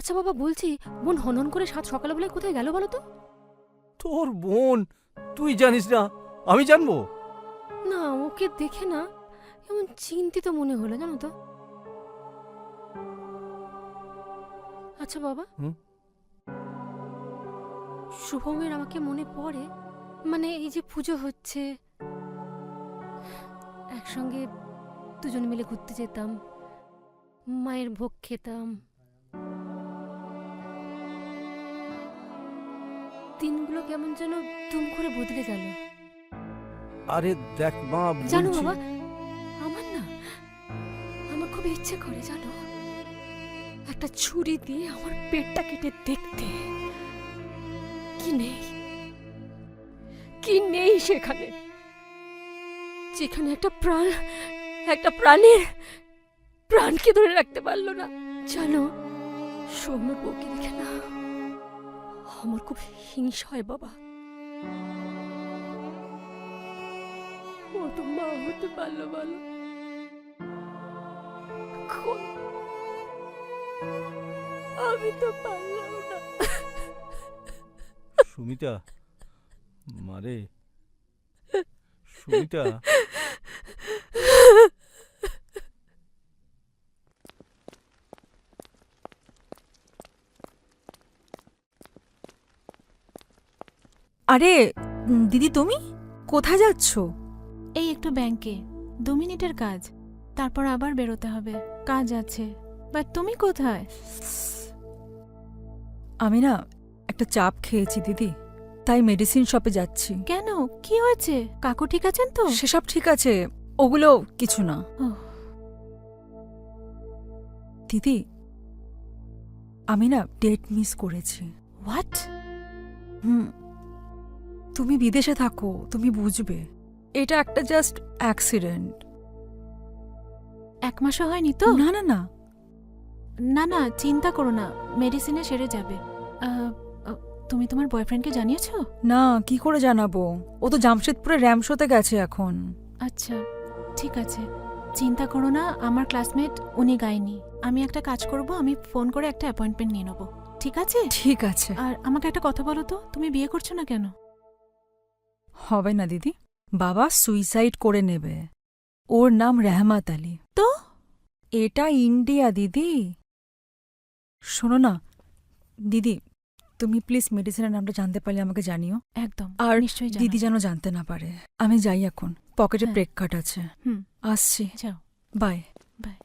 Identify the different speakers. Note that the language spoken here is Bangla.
Speaker 1: আচ্ছা বাবা, বলছি বোন হনন করে সাত সকালবেলায় কোথায় গেল বলো তো?
Speaker 2: তোর বোন, তুই জানিস না, আমি জানবো?
Speaker 1: না, ওকে দেখে না এমন চিন্তিত মনে হলো, জানো তো। আচ্ছা বাবা,
Speaker 2: হুম?
Speaker 1: শুভমের আমাকে মনে পড়ে। মানে এই যে পুজো হচ্ছে, একসঙ্গে দুজন মিলে ঘুরতে যেতাম, মায়ের ভোগ খেতাম, দিনগুলো কেমন যেন দুম করে বদলে গেল।
Speaker 2: আরে দেখ মা,
Speaker 1: জানো
Speaker 2: বলছি
Speaker 1: বাবা, আমার খুব ইচ্ছে করে জানো, একটা ছুরি দিয়ে আমার পেটটা কেটে দেখতে। কি নেই সেখানে, যেখানে একটা প্রাণের প্রাণকে ধরে রাখতে পারলো না। জানো, সৌম্যের বউকে দেখে না আমার খুব হিংসা হয় বাবা। ও তো মা হতে পারলো বলো, আমি তো পারলাম না।
Speaker 2: সুমিতা, মারে সুমিতা।
Speaker 3: আরে দিদি, তুমি কোথায় যাচ্ছ?
Speaker 4: এই একটু ব্যাংকে, 2 মিনিটের কাজ, তারপর আবার বেরোতে হবে, কাজ আছে। বাট তুমি কোথায়?
Speaker 3: আমি না একটা চাপ খেয়েছি দিদি, তাই মেডিসিন শপে যাচ্ছি।
Speaker 4: কেন, কি হয়েছে? কাকু ঠিক আছেন তো?
Speaker 3: সেসব ঠিক আছে, ওগুলো কিছু না।
Speaker 4: ওহ।
Speaker 3: দিদি, আমি না ডেট মিস করেছি।
Speaker 4: হোয়াট?
Speaker 3: হুম, তুমি বিদেশে থাকো, তুমি বুঝবে। এটা একটা জাস্ট অ্যাক্সিডেন্ট।
Speaker 4: 1 মাসও হয়নি তো?
Speaker 3: না না না,
Speaker 4: না না, চিন্তা করো না, মেডিসিনে সেরে যাবে। তুমি তোমার বয়ফ্রেন্ডকে জানিয়েছো?
Speaker 3: না, কি করে জানাবো? ও তো জামশেদপুরে র্যাম শোতে গেছে এখন।
Speaker 4: আচ্ছা, ঠিক আছে, চিন্তা করো না, আমার ক্লাসমেট উনি গায়নি। আমি একটা কাজ করব, আমি ফোন করে একটা অ্যাপয়েন্টমেন্ট নিয়ে নেবো, ঠিক আছে?
Speaker 3: ঠিক আছে।
Speaker 4: আর আমাকে একটা কথা বলো তো, তুমি বিয়ে করছো না কেন?
Speaker 3: হবে না দিদি, বাবা সুইসাইড করে নেবে। ওর নাম রেহমাত আলী।
Speaker 4: তো?
Speaker 3: এটা ইন্ডিয়া দিদি। শোনো না দিদি, তুমি প্লিজ মেডিসিনের নামটা জানতে পারলে আমাকে জানিও।
Speaker 4: একদম,
Speaker 3: আর
Speaker 4: নিশ্চয়ই জানাবো।
Speaker 3: দিদি যেন জানতে না পারে। আমি যাই এখন, পকেটে
Speaker 4: হ্যাঁ।
Speaker 3: ব্রেক কার্ড আছে।
Speaker 4: হুম,
Speaker 3: আসছি,
Speaker 4: যাও।
Speaker 3: বাই।
Speaker 4: বাই।